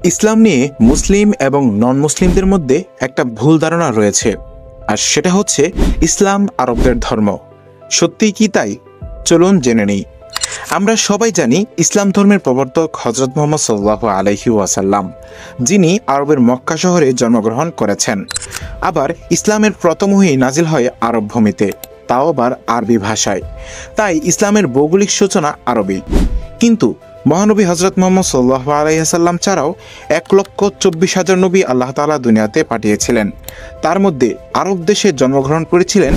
ইসলাম নিয়ে মুসলিম এবং নন মুসলিমদের মধ্যে একটা ভুল ধারণা রয়েছে, আর সেটা হচ্ছে ইসলাম আরবদের ধর্ম। সত্যিই কি তাই? চলুন জেনে নিই। আমরা সবাই জানি ইসলাম ধর্মের প্রবর্তক হযরত মুহাম্মদ সাল্লাল্লাহু আলাইহি ওয়াসাল্লাম, যিনি আরবের মক্কা শহরে জন্মগ্রহণ করেছেন। আবার ইসলামের প্রথম ওহী নাজিল হয় আরব ভূমিতে, তাও আবার আরবি ভাষায়। তাই ইসলামের ভৌগোলিক সূচনা আরবি। কিন্তু মহানবী হযরত মুহাম্মদ সাল্লাল্লাহু আলাইহি ওয়াসাল্লাম ছাড়াও 1,24,000 নবী আল্লাহ তাআলা দুনিয়াতে পাঠিয়েছিলেন। তার মধ্যে আরব দেশে জন্মগ্রহণ করেছিলেন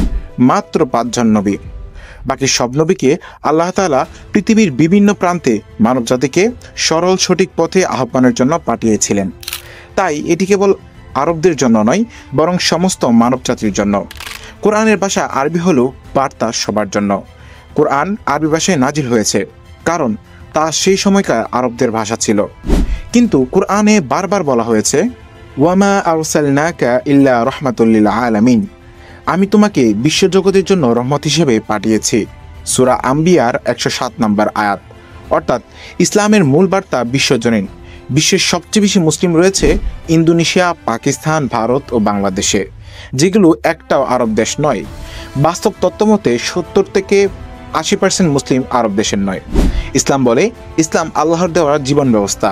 মাত্র 5 জন নবী। বাকি সব নবীকে আল্লাহ তাআলা পৃথিবীর বিভিন্ন প্রান্তে মানবজাতিকে সরল সঠিক পথে আহ্বানের জন্য পাঠিয়েছিলেন। তাই এটি কেবল আরবদের জন্য নয়, বরং সমস্ত মানবজাতির জন্য। কোরআনের ভাষা আরবি হলেও বার্তা সবার জন্য। কোরআন আরবি ভাষায় নাজিল হয়েছে, কারণ তা সেই সময়কার আরবদের ভাষা ছিল। কিন্তু কোরআনে বারবার বলা হয়েছে, ওয়ামা আরসালনাকা ইল্লা রাহমাতুল লিল আলামিন, আমি তোমাকে বিশ্বজগতের জন্য রহমত হিসেবে পাঠিয়েছি। সূরা আম্বিয়ার 107 নম্বর আয়াত। অর্থাৎ ইসলামের মূল বার্তা বিশ্বজনীন। বিশ্বের সবচেয়ে বেশি মুসলিম রয়েছে ইন্দোনেশিয়া, পাকিস্তান, ভারত ও বাংলাদেশে, যেগুলো একটাও আরব দেশ নয়। বাস্তব তথ্য মতে 70 থেকে 80% মুসলিম আরব দেশের নয়। ইসলাম বলে, ইসলাম আল্লাহর দেওয়া জীবন ব্যবস্থা,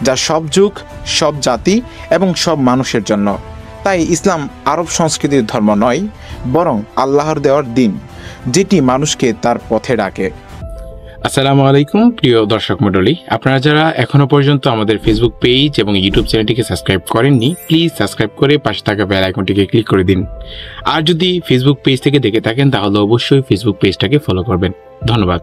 যা সব যুগ, সব জাতি এবং সব মানুষের জন্য। তাই ইসলাম আরব সংস্কৃতির ধর্ম নয়, বরং আল্লাহর দেওয়ার দিন, যেটি মানুষকে তার পথে ডাকে। আসসালামু আলাইকুম প্রিয় দর্শক মণ্ডলী, আপনারা যারা এখনো পর্যন্ত আমাদের ফেসবুক পেজ এবং ইউটিউব চ্যানেলটিকে সাবস্ক্রাইব করেননি, প্লিজ সাবস্ক্রাইব করে পাশে থাকা বেল আইকনটিকে ক্লিক করে দিন। আর যদি ফেসবুক পেজ থেকে দেখে থাকেন, তাহলে অবশ্যই ফেসবুক পেজটাকে ফলো করবেন। ধন্যবাদ।